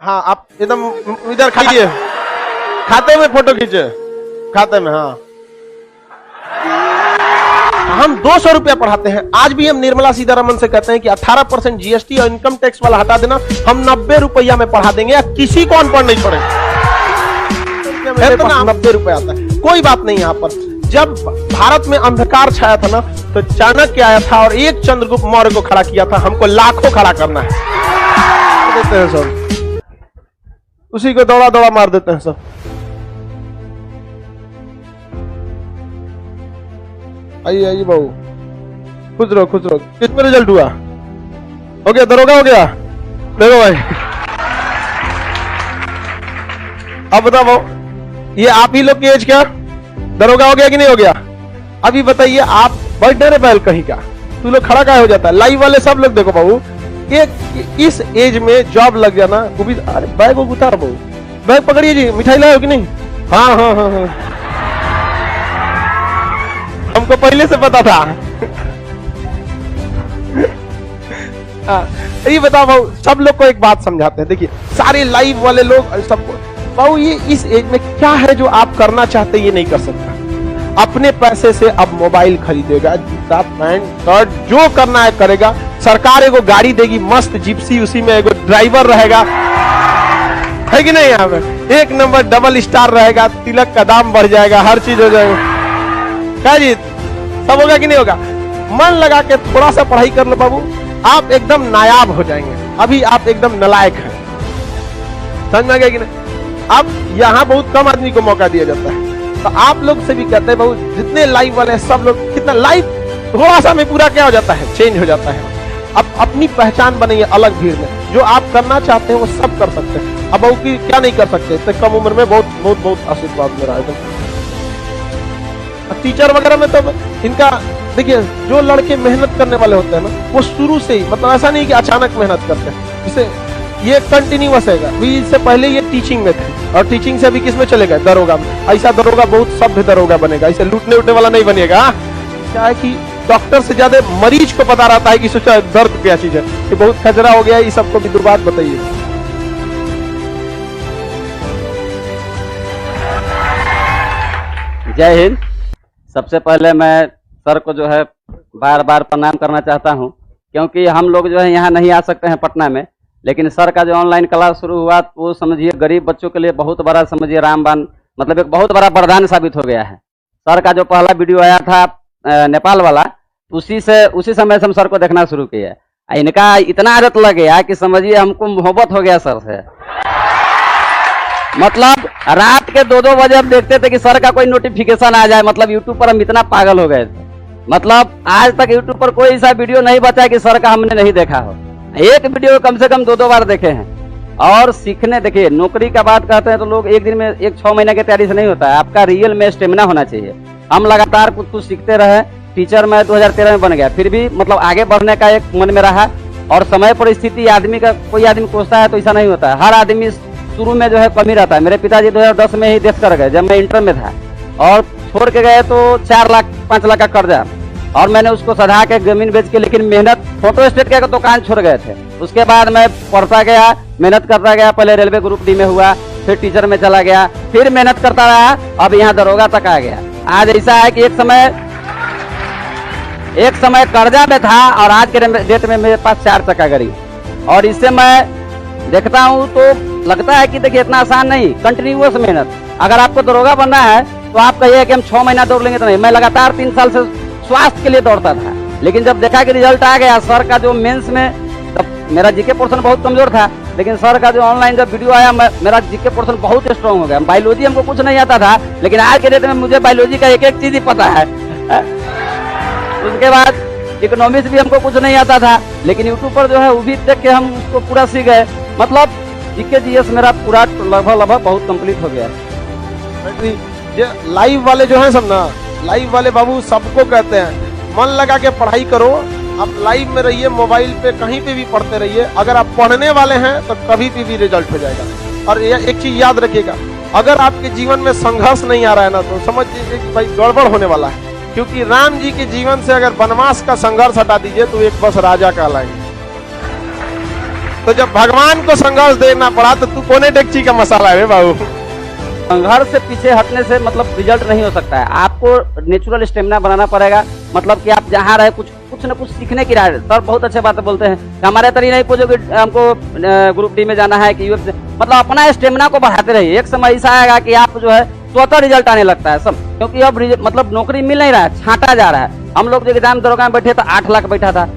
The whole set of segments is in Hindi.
हाँ आप एकदम इधर खींचिए, खाते में फोटो खींचे, खाते में। हाँ हम 200 रुपया पढ़ाते हैं। आज भी हम निर्मला सीतारमण से कहते हैं कि 18% जीएसटी और इनकम टैक्स वाला हटा देना, हम 90 रुपया में पढ़ा देंगे, या किसी को अनपढ़ नहीं पड़ेगा। 90 रुपया आता है, कोई बात नहीं। यहाँ पर जब भारत में अंधकार छाया था ना, तो चाणक्य आया था और एक चंद्रगुप्त मौर्य को खड़ा किया था। हमको लाखों खड़ा करना है, देते हैं सब, उसी को दौड़ा दौड़ा मार देते हैं सब। आइए आइए बहू, खुश रहो खुश रहो। किसमें रिजल्ट हुआ? हो गया, दरोगा हो गया। देखो भाई, अब बताओ बहू, ये आप ही लोग की एज क्या दरोगा हो गया कि नहीं हो गया? अभी बताइए, आप बर्थडे रे बैल कहीं का, तू लोग खड़ा क्या हो जाता है? लाइव वाले सब लोग देखो बहू, एक इस एज में जॉब लग जाना वो भी। अरे बैग को उतार बहू, बैग पकड़िए जी, मिठाई लाए हो कि नहीं? हाँ हाँ हाँ हाँ, हमको पहले से पता था। ये बताओ भाऊ, सब लोग को एक बात समझाते हैं। देखिए सारे लाइव वाले लोग सबको, भाऊ ये इस एज में क्या है जो आप करना चाहते ये नहीं कर सकता। अपने पैसे से अब मोबाइल खरीदेगा, जूता पैंट शर्ट जो करना है करेगा। सरकार एगो गाड़ी देगी मस्त जिप्सी, उसी में एगो ड्राइवर रहेगा, है कि नहीं? यहाँ पे एक नंबर डबल स्टार रहेगा, तिलक का दाम बढ़ जाएगा, हर चीज हो जाएगा। क्या जी, सब होगा कि नहीं होगा? मन लगा के थोड़ा सा पढ़ाई कर लो बाबू, आप एकदम नायाब हो जाएंगे। अभी आप एकदम नालायक हैं, समझ में आ गया कि नहीं? अब यहाँ बहुत कम आदमी को मौका दिया जाता है, तो आप लोग से भी कहते हैं बाबू, जितने लाइव वाले हैं सब लोग, कितना लाइव थोड़ा सा में पूरा क्या हो जाता है, चेंज हो जाता है। अब अपनी पहचान बनाइए अलग भीड़ में, जो आप करना चाहते हैं वो सब कर सकते हैं। अब बहू की क्या नहीं कर सकते, इतने कम उम्र में बहुत बहुत बहुत आशीर्वाद मेरा है। टीचर वगैरह में तो इनका देखिए, जो लड़के मेहनत करने वाले होते हैं ना, वो शुरू से ही, मतलब ऐसा नहीं कि अचानक मेहनत करते हैं, इसे ये कंटिन्यूअस है। अभी इससे पहले ये टीचिंग में थे, और टीचिंग से अभी किस में चले गए? दरोगा में। ऐसा दरोगा बहुत सभ्य दरोगा बनेगा, इसे लूटने उठने वाला नहीं बनेगा। क्या है कि डॉक्टर से ज्यादा मरीज को पता रहता है कि सोचा दर्द क्या चीज है। ये बहुत खजरा हो गया, ये सबको भी बात बताइए। जय हिंद। सबसे पहले मैं सर को जो है बार बार प्रणाम करना चाहता हूं, क्योंकि हम लोग जो है यहाँ नहीं आ सकते हैं पटना में, लेकिन सर का जो ऑनलाइन क्लास शुरू हुआ वो समझिए गरीब बच्चों के लिए बहुत बड़ा, समझिए रामबाण, मतलब एक बहुत बड़ा वरदान साबित हो गया है। सर का जो पहला वीडियो आया था नेपाल वाला, उसी समय से हम सर को देखना शुरू किया। इनका इतना आदत लग गया कि समझिए हमको मोहब्बत हो गया सर से। मतलब रात के 2-2 बजे हम देखते थे कि सर का कोई नोटिफिकेशन आ जाए। मतलब यूट्यूब पर हम इतना पागल हो गए थे, मतलब आज तक यूट्यूब पर कोई ऐसा वीडियो नहीं बचा कि सर का हमने नहीं देखा हो। एक वीडियो कम से कम 2-2 बार देखे हैं। और सीखने, देखिए नौकरी का बात कहते हैं तो लोग एक दिन में 1-6 महीने की तैयारी से नहीं होता है, आपका रियल में स्टेमिना होना चाहिए। हम लगातार कुछ कुछ सीखते रहे। टीचर मैं 2013 में बन गया, फिर भी मतलब आगे बढ़ने का एक मन में रहा। और समय परिस्थिति आदमी का, कोई आदमी कोसता है तो ऐसा नहीं होता है, हर आदमी शुरू में जो है कमी रहता है। मेरे पिताजी 2010 में ही देश कर गए, जब मैं इंटर में था, और छोड़ के गए तो 4 लाख 5 लाख का कर्जा, और मैंने उसको सधा के जमीन बेच के, लेकिन मेहनत, फोटो स्टेट का दुकान छोड़ गए थे। उसके बाद मैं पढ़ता गया, मेहनत करता गया। पहले रेलवे ग्रुप डी में हुआ, फिर टीचर में चला गया, फिर मेहनत करता रहा, अब यहाँ दरोगा तक आ गया। आज ऐसा है कि एक समय कर्जा में था, और आज के डेट में मेरे पास 4 चक्का गाड़ी। और इससे मैं देखता हूँ तो लगता है कि देखिए इतना आसान नहीं, कंटिन्यूअस मेहनत। अगर आपको दरोगा बनना है तो आप कहिए कि हम 6 महीना दौड़ लेंगे तो नहीं। मैं लगातार 3 साल से स्वास्थ्य के लिए दौड़ता था, लेकिन जब देखा कि रिजल्ट आ गया सर का जो मेंस में, तब मेरा जीके पोर्शन बहुत कमजोर था, लेकिन सर का जो ऑनलाइन जब वीडियो आया, मेरा जीके पोर्शन बहुत स्ट्रांग हो गया। बायोलॉजी हमको कुछ नहीं आता था, लेकिन आज के डेट में मुझे बायोलॉजी का एक एक चीज ही पता है। उसके बाद इकोनॉमिक्स भी हमको कुछ नहीं आता था, लेकिन यूट्यूब पर जो है वो भी देख के हम उसको पूरा सीख गए। मतलब जीके जीएस मेरा पूरा लगभग बहुत कंप्लीट हो गया। ये लाइव वाले जो हैं सब ना, लाइव वाले बाबू सबको कहते हैं मन लगा के पढ़ाई करो। आप लाइव में रहिए, मोबाइल पे कहीं पे भी पढ़ते रहिए। अगर आप पढ़ने वाले हैं तो कभी भी रिजल्ट हो जाएगा। और एक चीज याद रखिएगा, अगर आपके जीवन में संघर्ष नहीं आ रहा है ना, तो समझ लीजिए कि भाई गड़बड़ होने वाला है। क्योंकि राम जी के जीवन से अगर वनवास का संघर्ष हटा दीजिए तो एक बस राजा कहलाएंगे। तो जब भगवान को संघर्ष देना पड़ा तो तू कोने डेगची का मसाला है बाबू। संघर्ष से पीछे हटने से मतलब रिजल्ट नहीं हो सकता है। आपको नेचुरल स्टेमिना बनाना पड़ेगा। मतलब कि आप जहाँ रहे कुछ न कुछ सीखने की राह। सर बहुत अच्छे बातें बोलते हैं कि हमारे तरी नहीं पूछो कि हमको ग्रुप डी में जाना है कि यूएफ, मतलब अपना स्टेमिना को बढ़ाते रहिए। एक समय ऐसा आएगा कि आप जो है स्वतः रिजल्ट आने लगता है सब, क्योंकि अब मतलब नौकरी मिल नहीं रहा है, छांटा जा रहा है। हम लोग जो एग्जाम दरोगा में बैठे तो 8 लाख बैठा था,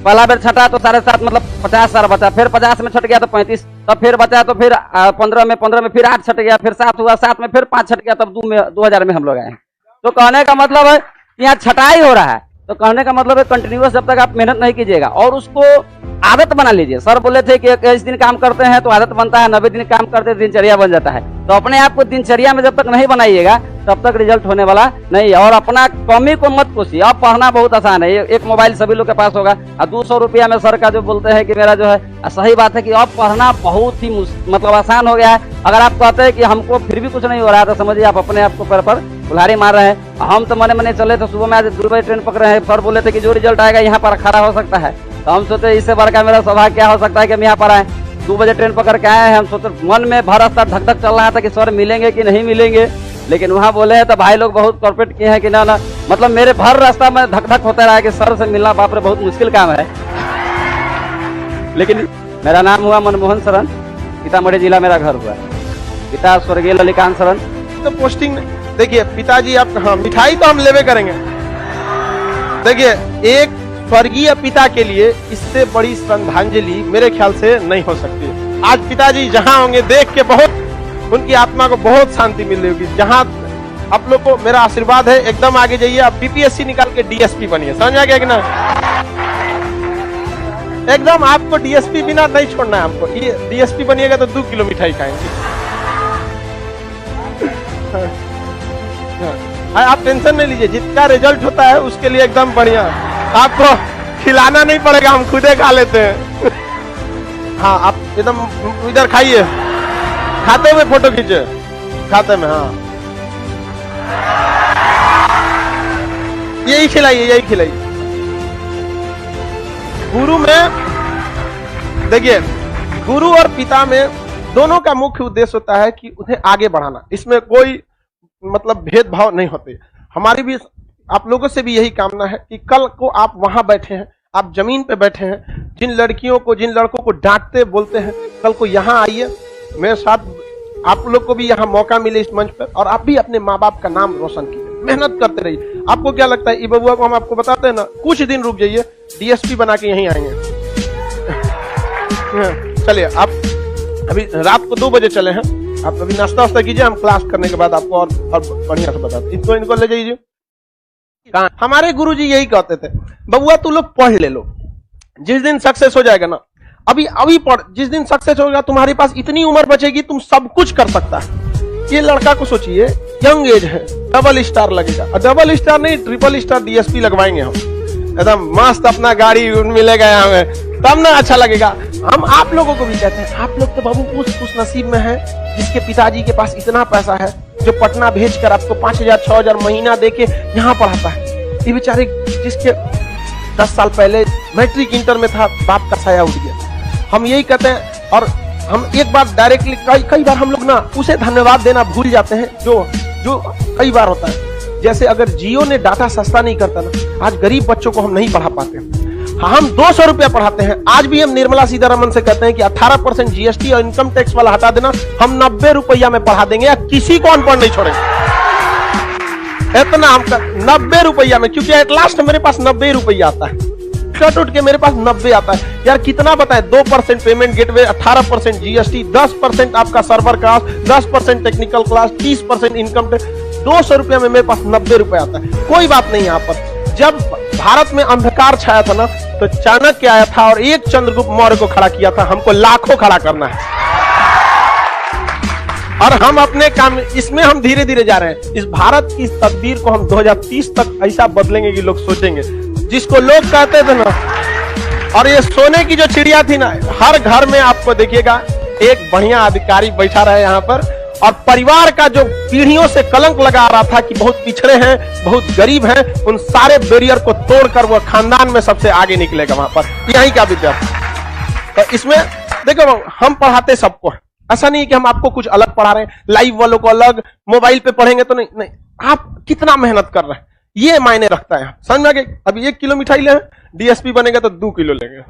पहला बेर छटा तो 7.5 मतलब 50,000 बचा, फिर 50 में छट गया तो 35, तब फिर बचा तो फिर 15 में फिर 8 छट गया, फिर 7 हुआ, 7 में फिर 5 छट गया, तब 2000 में हम लोग आए। तो कहने का मतलब है कि यहाँ छटाई हो रहा है। तो कहने का मतलब है कंटिन्यूअस जब तक आप मेहनत नहीं कीजिएगा और उसको आदत बना लीजिए। सर बोले थे कि 21 दिन काम करते हैं तो आदत बनता है, 90 दिन काम करते हैं दिनचर्या बन जाता है। तो अपने आप को दिनचर्या में जब तक नहीं बनाइएगा तब तक रिजल्ट होने वाला नहीं है। और अपना कमी को मत कोसिए। अब पढ़ना बहुत आसान है, एक मोबाइल सभी लोग के पास होगा और 200 रुपया में सर का जो बोलते हैं कि मेरा जो है सही बात है कि अब पढ़ना बहुत ही मतलब आसान हो गया है। अगर आप कहते हैं कि हमको फिर भी कुछ नहीं हो रहा है तो समझिए आप अपने आप को पैर पर कुल्हाड़ी मार रहे हैं। हम तो मने मने चले तो सुबह में आज 2 बजे ट्रेन पकड़े हैं, सर बोले थे कि जो रिजल्ट आएगा यहाँ पर खड़ा हो सकता है। तो हम सोचे इससे बड़का मेरा सौभाग्य क्या हो सकता है कि हम यहाँ पर आए। 2 बजे ट्रेन पकड़ के आए हैं। हम सोचे मन में भर रास्ता धक धक चल रहा था कि सर मिलेंगे कि नहीं मिलेंगे, लेकिन वहाँ बोले हैं तो भाई लोग बहुत कॉर्पोरेट किए हैं कि ना मतलब मेरे भर रास्ता में धक धक होता रहा है कि सर से मिलना बाप रे बहुत मुश्किल काम है। लेकिन मेरा नाम हुआ मनमोहन शरण, सीतामढ़ी जिला मेरा घर हुआ। पिता स्वर्गीय ललिकांत शरण। तो पोस्टिंग देखिए पिताजी आप, हाँ मिठाई तो हम लेवे करेंगे। देखिए एक स्वर्गीय पिता के लिए इससे बड़ी श्रद्धांजलि मेरे ख्याल से नहीं हो सकती। आज पिताजी जहां होंगे देख के बहुत उनकी आत्मा को बहुत शांति मिल रही होगी। जहां आप लोग को मेरा आशीर्वाद है, एकदम आगे जाइए। आप बीपीएससी निकाल के डीएसपी बनिए, समझ आ गया कि ना? एकदम आपको डीएसपी बिना नहीं छोड़ना है। हमको ये डीएसपी बनिएगा तो 2 किलो मिठाई खाएंगे। आप टेंशन नहीं लीजिए, जितना रिजल्ट होता है उसके लिए एकदम बढ़िया। आपको खिलाना नहीं पड़ेगा, हम खुदे खा लेते हैं। हाँ आप एकदम इधर खाइए, खाते में फोटो खींचे, खाते में। हाँ यही खिलाइए, यही खिलाइए। गुरु में देखिए, गुरु और पिता में दोनों का मुख्य उद्देश्य होता है कि उन्हें आगे बढ़ाना। इसमें कोई मतलब भेदभाव नहीं होते। हमारी भी आप लोगों से भी यही कामना है कि कल को आप वहां बैठे हैं, आप जमीन पे बैठे हैं, जिन लड़कियों को जिन लड़कों को डांटते बोलते हैं, कल को यहाँ आइए मेरे साथ, आप लोग को भी यहाँ मौका मिले इस मंच पर और आप भी अपने माँ बाप का नाम रोशन कीजिए, मेहनत करते रहिए। आपको क्या लगता है, ई बबुआ को हम आपको बताते हैं ना, कुछ दिन रुक जाइए, डीएसपी बना के यहीं आएंगे। चलिए आप अभी रात को 2 बजे चले हैं, आप अभी नाश्ता वास्ता कीजिए, हम क्लास करने के बाद आपको और बढ़िया से बताते। इनको ले जाइए। हमारे गुरुजी यही कहते थे, बबुआ तू लोग पढ़ ले लो, जिस दिन सक्सेस हो जाएगा ना, अभी पढ़, जिस दिन सक्सेस होगा तुम्हारे पास इतनी उम्र बचेगी तुम सब कुछ कर सकता है। ये लड़का को सोचिए, यंग एज है, डबल स्टार लगेगा, और डबल स्टार नहीं ट्रिपल स्टार डीएसपी लगवाएंगे हम, एकदम मस्त अपना गाड़ी मिलेगा हमें, तब ना अच्छा लगेगा। हम आप लोगों को भी कहते हैं, आप लोग तो बाबू उस नसीब में है जिसके पिताजी के पास इतना पैसा है, जो पटना भेजकर आपको 5,000 6,000 महीना देके यहाँ पढ़ाता है। ये बेचारे जिसके 10 साल पहले मैट्रिक इंटर में था, बाप का साया उठ गया। हम यही कहते हैं, और हम एक बार डायरेक्टली कई बार हम लोग ना उसे धन्यवाद देना भूल जाते हैं जो कई बार होता है। जैसे अगर जियो ने डाटा सस्ता नहीं करता ना, आज गरीब बच्चों को हम नहीं पढ़ा पाते। हम 200 रुपया पढ़ाते हैं, आज भी हम निर्मला सीतारमन से कहते हैं कि 18% जीएसटी और इनकम टैक्स वाला हटा देना, हम 90 रुपया में पढ़ा देंगे, या किसी को अनपढ़ नहीं छोड़ेंगे। इतना हम 90 रुपया में, क्योंकि एट लास्ट मेरे पास 90 रुपया आता है, उठ के मेरे पास 90 आता है। यार कितना बताएं, 2% पेमेंट गेटवे, 18% जीएसटी, 10% आपका server cost, 10% technical class, 30% income tax, 200 रुपया में मेरे पास 90 रुपया आता है। कोई बात नहीं। यहाँ पर जब भारत में अंधकार छाया था ना, तो चाणक्य आया था और एक चंद्रगुप्त मौर्य को खड़ा किया था। हमको लाखों खड़ा करना है, और हम अपने काम इसमें हम धीरे धीरे जा रहे हैं। इस भारत की तकदीर को हम 2030 तक ऐसा बदलेंगे कि लोग सोचेंगे, जिसको लोग कहते थे ना, और ये सोने की जो चिड़िया थी ना, हर घर में आपको देखिएगा एक बढ़िया अधिकारी बैठा रहे यहाँ पर, और परिवार का जो पीढ़ियों से कलंक लगा रहा था कि बहुत पिछड़े हैं, बहुत गरीब हैं, उन सारे बैरियर को तोड़कर वो खानदान में सबसे आगे निकलेगा वहां पर, यहीं का विद्यार्थी। तो इसमें देखो हम पढ़ाते सबको, ऐसा नहीं है कि हम आपको कुछ अलग पढ़ा रहे हैं, लाइव वालों को अलग, मोबाइल पे पढ़ेंगे तो नहीं नहीं, आप कितना मेहनत कर रहे हैं ये मायने रखता है। समझ में आ गया? अभी 1 किलो मिठाई ले, डीएसपी बनेगा तो 2 किलो लेंगे।